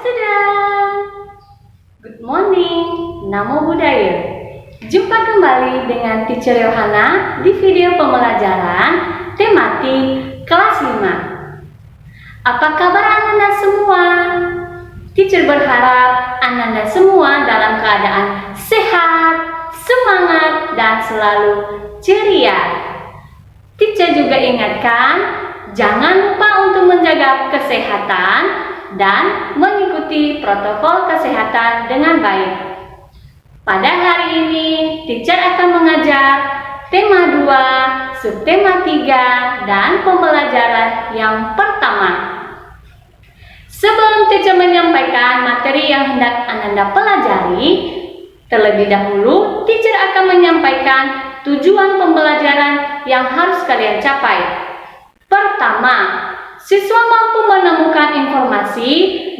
student. Good morning, Namo Buddhaya. Jumpa kembali dengan Teacher Yohana di video pembelajaran tematik kelas 5. Apa kabar Ananda semua? Teacher berharap Ananda semua dalam keadaan sehat, semangat, dan selalu ceria. Teacher juga ingatkan, jangan lupa untuk menjaga kesehatan dan mengikuti protokol kesehatan dengan baik. Pada hari ini, teacher akan mengajar tema 2, subtema 3, dan pembelajaran yang pertama. Sebelum teacher menyampaikan materi yang hendak Ananda pelajari, terlebih dahulu teacher akan menyampaikan tujuan pembelajaran yang harus kalian capai. Pertama, siswa mampu menemukan informasi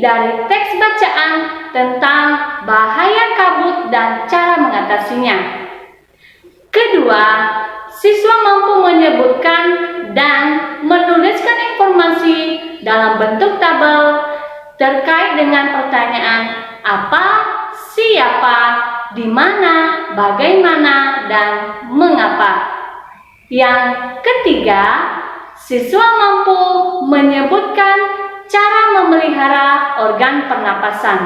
dari teks bacaan tentang bahaya kabut dan cara mengatasinya. Kedua, siswa mampu menyebutkan dan menuliskan informasi dalam bentuk tabel terkait dengan pertanyaan apa, siapa, di mana, bagaimana, dan mengapa. Yang ketiga, siswa mampu menyebutkan cara memelihara organ pernapasan.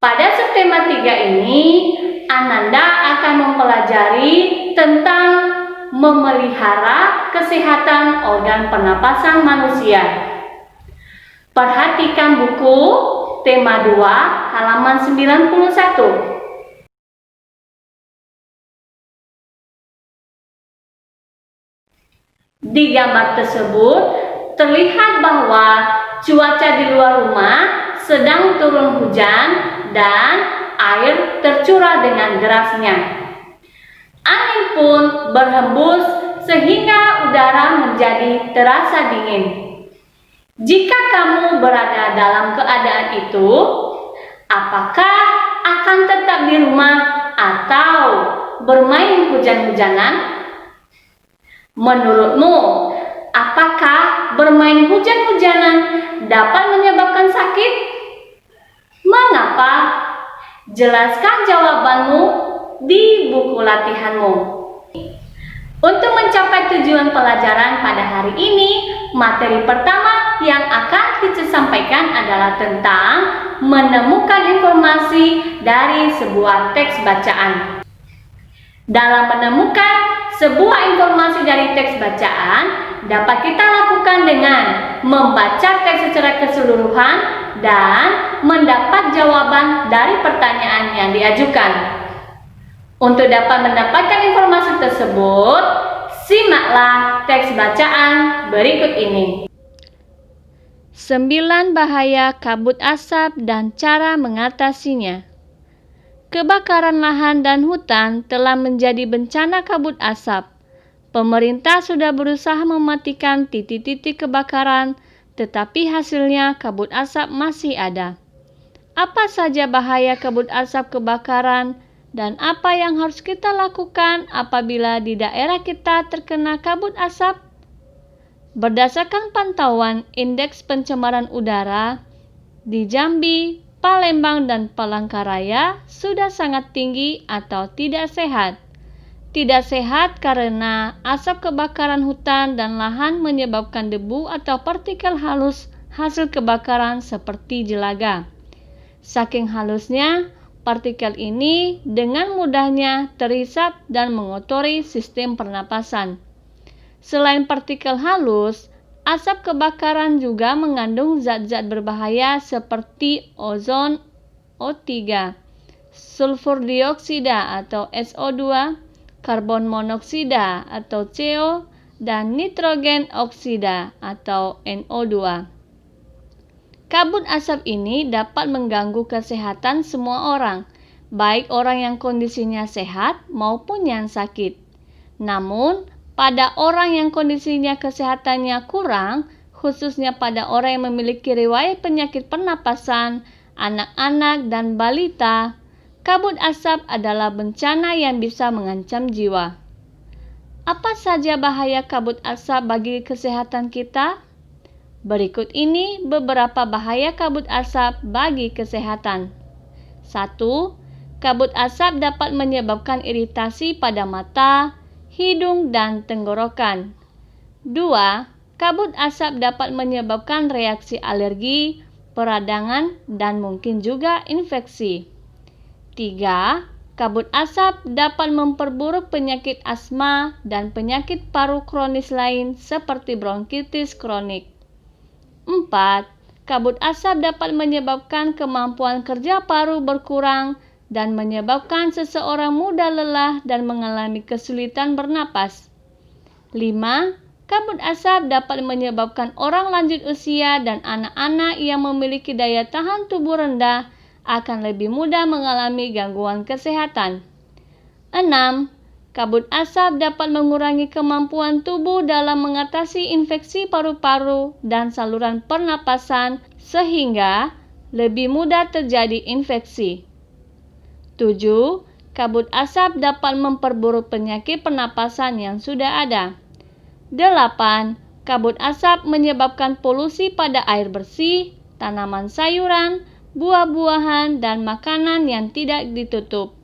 Pada subtema 3 ini, Ananda akan mempelajari tentang memelihara kesehatan organ pernapasan manusia. Perhatikan buku tema 2 halaman 91. Di gambar tersebut terlihat bahwa cuaca di luar rumah sedang turun hujan dan air tercurah dengan derasnya. Angin pun berhembus sehingga udara menjadi terasa dingin. Jika kamu berada dalam keadaan itu, apakah akan tetap di rumah atau bermain hujan-hujanan? Menurutmu, apakah bermain hujan-hujanan dapat menyebabkan sakit? Mengapa? Jelaskan jawabanmu di buku latihanmu. Untuk mencapai tujuan pelajaran pada hari ini, materi pertama yang akan teacher sampaikan adalah tentang menemukan informasi dari sebuah teks bacaan. Dalam menemukan sebuah informasi dari teks bacaan, dapat kita lakukan dengan membaca teks secara keseluruhan dan mendapat jawaban dari pertanyaan yang diajukan. Untuk dapat mendapatkan informasi tersebut, simaklah teks bacaan berikut ini. 9 bahaya kabut asap dan cara mengatasinya. Kebakaran lahan dan hutan telah menjadi bencana kabut asap. Pemerintah sudah berusaha mematikan titik-titik kebakaran, tetapi hasilnya kabut asap masih ada. Apa saja bahaya kabut asap kebakaran dan apa yang harus kita lakukan apabila di daerah kita terkena kabut asap? Berdasarkan pantauan indeks pencemaran udara di Jambi, Palembang, dan Palangkaraya sudah sangat tinggi atau tidak sehat. Tidak sehat karena asap kebakaran hutan dan lahan menyebabkan debu atau partikel halus hasil kebakaran seperti jelaga. Saking halusnya, partikel ini dengan mudahnya terhisap dan mengotori sistem pernapasan. Selain partikel halus, asap kebakaran juga mengandung zat-zat berbahaya seperti ozon O3, sulfur dioksida atau SO2, karbon monoksida atau CO, dan nitrogen oksida atau NO2. Kabut asap ini dapat mengganggu kesehatan semua orang, baik orang yang kondisinya sehat maupun yang sakit. Namun, pada orang yang kondisinya kesehatannya kurang, khususnya pada orang yang memiliki riwayat penyakit pernapasan, anak-anak, dan balita, kabut asap adalah bencana yang bisa mengancam jiwa. Apa saja bahaya kabut asap bagi kesehatan kita? Berikut ini beberapa bahaya kabut asap bagi kesehatan. 1. Kabut asap dapat menyebabkan iritasi pada mata, hidung, dan tenggorokan. 2. Kabut asap dapat menyebabkan reaksi alergi, peradangan, dan mungkin juga infeksi. 3. Kabut asap dapat memperburuk penyakit asma dan penyakit paru kronis lain seperti bronkitis kronik. 4. Kabut asap dapat menyebabkan kemampuan kerja paru berkurang dan menyebabkan seseorang mudah lelah dan mengalami kesulitan bernapas. 5. Kabut asap dapat menyebabkan orang lanjut usia dan anak-anak yang memiliki daya tahan tubuh rendah akan lebih mudah mengalami gangguan kesehatan. 6. Kabut asap dapat mengurangi kemampuan tubuh dalam mengatasi infeksi paru-paru dan saluran pernapasan sehingga lebih mudah terjadi infeksi. 7. Kabut asap dapat memperburuk penyakit pernapasan yang sudah ada. 8. Kabut asap menyebabkan polusi pada air bersih, tanaman sayuran, buah-buahan, dan makanan yang tidak ditutup.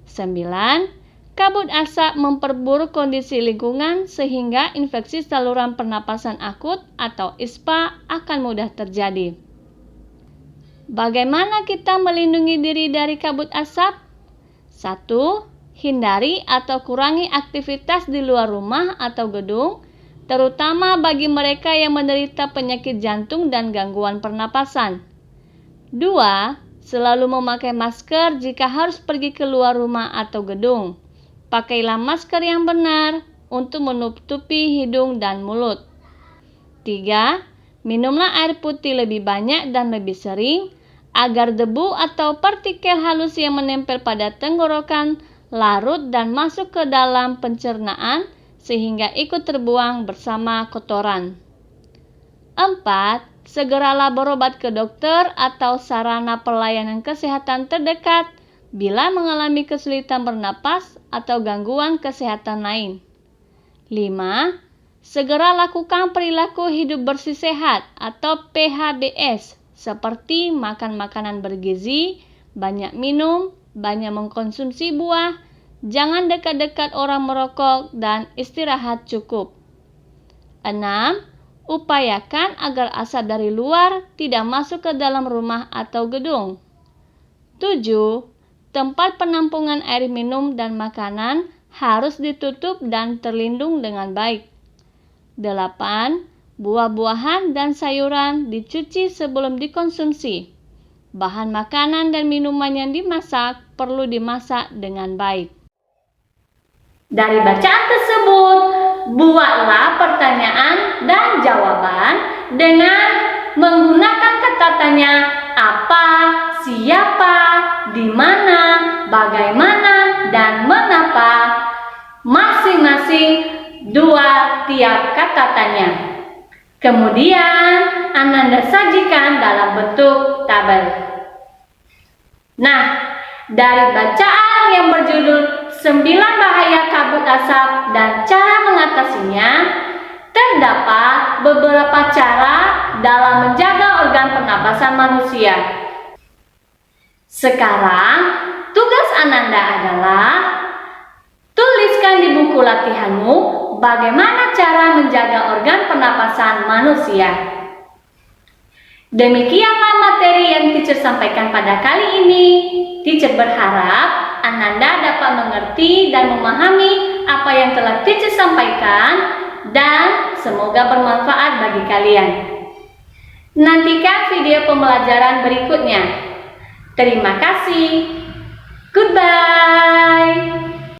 9. Kabut asap memperburuk kondisi lingkungan sehingga infeksi saluran pernapasan akut atau ISPA akan mudah terjadi. Bagaimana kita melindungi diri dari kabut asap? 1. Hindari atau kurangi aktivitas di luar rumah atau gedung, terutama bagi mereka yang menderita penyakit jantung dan gangguan pernapasan. 2. Selalu memakai masker jika harus pergi keluar rumah atau gedung. Pakailah masker yang benar untuk menutupi hidung dan mulut. 3. Minumlah air putih lebih banyak dan lebih sering agar debu atau partikel halus yang menempel pada tenggorokan larut dan masuk ke dalam pencernaan sehingga ikut terbuang bersama kotoran. 4. Segeralah berobat ke dokter atau sarana pelayanan kesehatan terdekat bila mengalami kesulitan bernapas atau gangguan kesehatan lain. 5. Segera lakukan perilaku hidup bersih sehat atau PHBS seperti makan makanan bergizi, banyak minum, banyak mengkonsumsi buah, jangan dekat-dekat orang merokok, dan istirahat cukup. 6. Upayakan agar asap dari luar tidak masuk ke dalam rumah atau gedung. 7. Tempat penampungan air minum dan makanan harus ditutup dan terlindung dengan baik. 8. Buah-buahan dan sayuran dicuci sebelum dikonsumsi. Bahan makanan dan minuman yang dimasak perlu dimasak dengan baik. Dari bacaan tersebut, buatlah pertanyaan dan jawaban dengan menggunakan kata tanya apa, siapa, di mana, bagaimana, dan mengapa, masing-masing 2 tiap kata tanya. Kemudian, Ananda sajikan dalam bentuk tabel. Nah, dari bacaan yang berjudul 9 bahaya kabut asap dan cara mengatasinya, terdapat beberapa cara dalam menjaga organ pernapasan manusia. Sekarang, tugas Ananda adalah tuliskan di buku latihanmu bagaimana cara menjaga organ pernapasan manusia. Demikianlah materi yang teacher sampaikan pada kali ini. Teacher berharap Ananda dapat mengerti dan memahami apa yang telah teacher sampaikan dan semoga bermanfaat bagi kalian. Nantikan video pembelajaran berikutnya. Terima kasih. Goodbye.